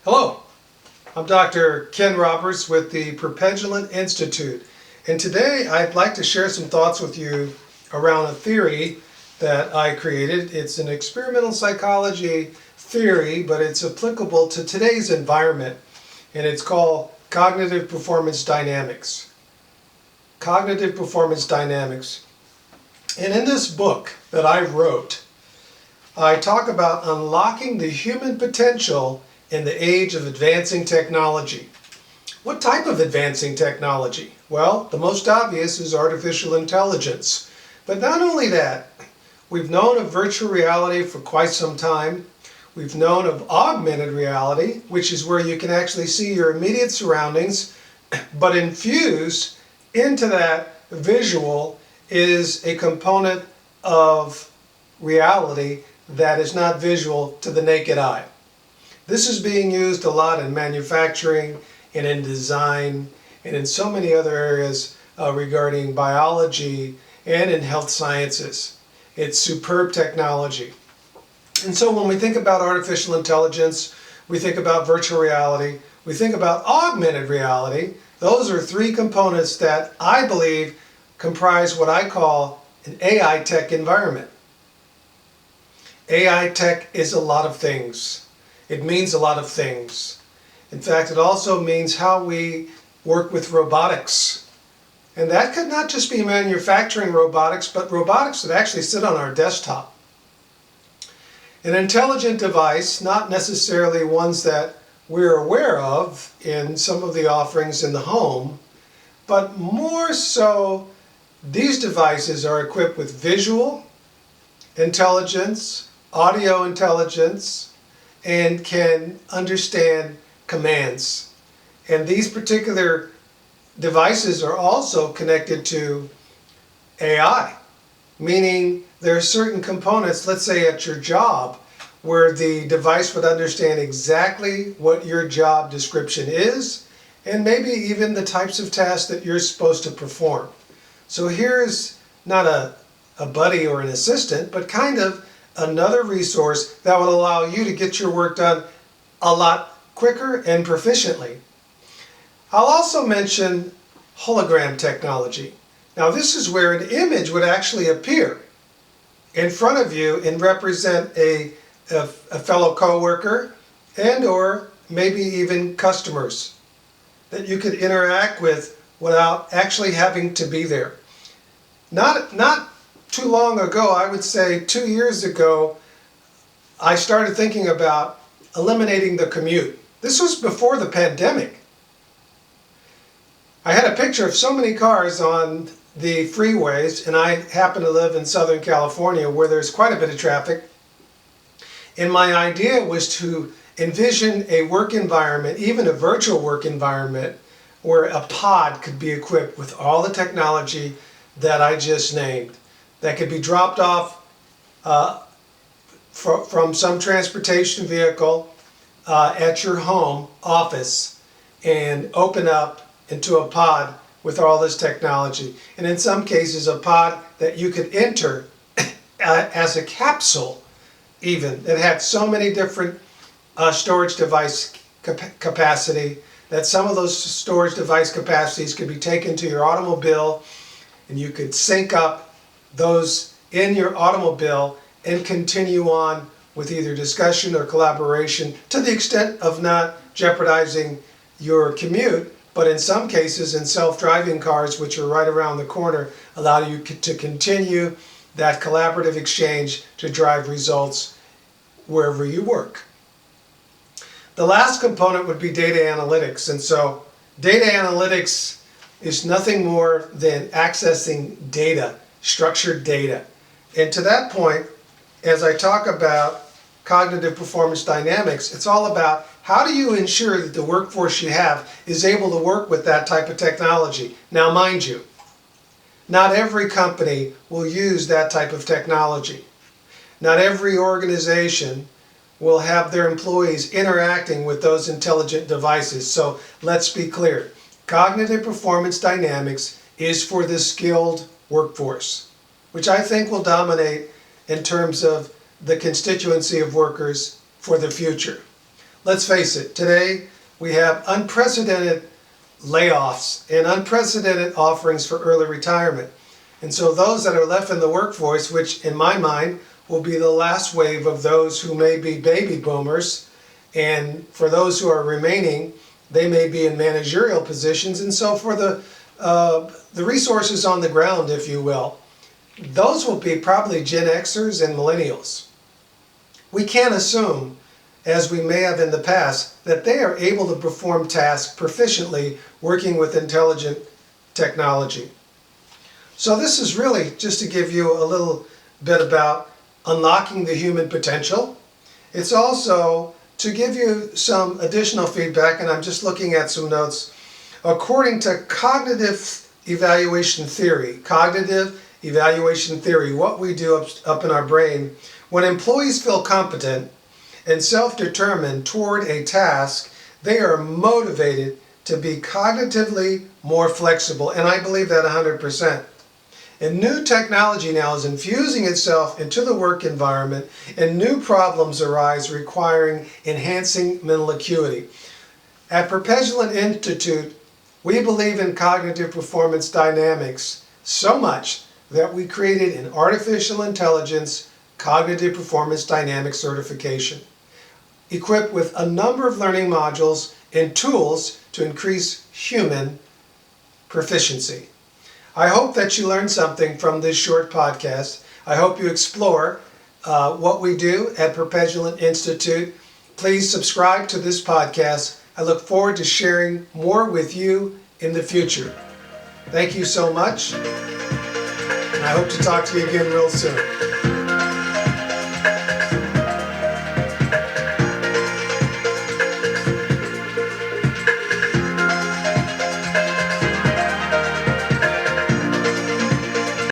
Hello, I'm Dr. Ken Roberts with the Perpetulant Institute, and today I'd like to share some thoughts with you around a theory that I created. It's an experimental psychology theory, but it's applicable to today's environment, and it's called cognitive performance dynamics. Cognitive performance dynamics. And in this book that I wrote, I talk about unlocking the human potential in the age of advancing technology. What type of advancing technology? Well, the most obvious is artificial intelligence. But not only that, we've known of virtual reality for quite some time. We've known of augmented reality, which is where you can actually see your immediate surroundings, but infused into that visual is a component of reality that is not visual to the naked eye. This is being used a lot in manufacturing and in design and in so many other areas regarding biology and in health sciences. It's superb technology. And so when we think about artificial intelligence, we think about virtual reality, we think about augmented reality. Those are three components that I believe comprise what I call an AI tech environment. AI tech is a lot of things. It means a lot of things. In fact, it also means how we work with robotics. And that could not just be manufacturing robotics, but robotics that actually sit on our desktop. An intelligent device, not necessarily ones that we're aware of in some of the offerings in the home, but more so, these devices are equipped with visual intelligence, audio intelligence, and can understand commands. And these particular devices are also connected to AI, meaning there are certain components, let's say at your job, where the device would understand exactly what your job description is, and maybe even the types of tasks that you're supposed to perform. So here's not a buddy or an assistant, but kind of another resource that will allow you to get your work done a lot quicker and proficiently. I'll also mention hologram technology. Now this is where an image would actually appear in front of you and represent a fellow coworker and or maybe even customers that you could interact with without actually having to be there. Not too long ago, I would say 2 years ago, I started thinking about eliminating the commute. This was before the pandemic. I had a picture of so many cars on the freeways, and I happen to live in Southern California where there's quite a bit of traffic. And my idea was to envision a work environment, even a virtual work environment, where a pod could be equipped with all the technology that I just named, that could be dropped off from some transportation vehicle at your home office and open up into a pod with all this technology. And in some cases, a pod that you could enter as a capsule even. It had so many different storage device capacity that some of those storage device capacities could be taken to your automobile, and you could sync up those in your automobile and continue on with either discussion or collaboration to the extent of not jeopardizing your commute, but in some cases in self-driving cars, which are right around the corner, allow you to continue that collaborative exchange to drive results wherever you work. The last component would be data analytics, and so data analytics is nothing more than accessing data, structured data. And to that point, as I talk about cognitive performance dynamics, it's all about how do you ensure that the workforce you have is able to work with that type of technology. Now mind you, not every company will use that type of technology. Not every organization will have their employees interacting with those intelligent devices. So let's be clear. Cognitive performance dynamics is for the skilled workforce, which I think will dominate in terms of the constituency of workers for the future. let's face it, today we have unprecedented layoffs and unprecedented offerings for early retirement. And so those that are left in the workforce, which in my mind will be the last wave of those who may be baby boomers, and for those who are remaining, they may be in managerial positions. And so for the resources on the ground, if you will, those will be probably Gen Xers and millennials. We can't assume, as we may have in the past, that they are able to perform tasks proficiently working with intelligent technology. So this is really just to give you a little bit about unlocking the human potential. It's also to give you some additional feedback, and I'm just looking at some notes. According to cognitive evaluation theory, what we do up in our brain, when employees feel competent and self-determined toward a task, they are motivated to be cognitively more flexible, and I believe that 100%. And new technology now is infusing itself into the work environment, and new problems arise requiring enhancing mental acuity. At Perpetual Institute, we believe in cognitive performance dynamics so much that we created an artificial intelligence cognitive performance dynamic certification, equipped with a number of learning modules and tools to increase human proficiency. I hope that you learned something from this short podcast. I hope you explore what we do at Perpetual Institute. Please subscribe to this podcast. I look forward to sharing more with you in the future. Thank you so much, and I hope to talk to you again real soon.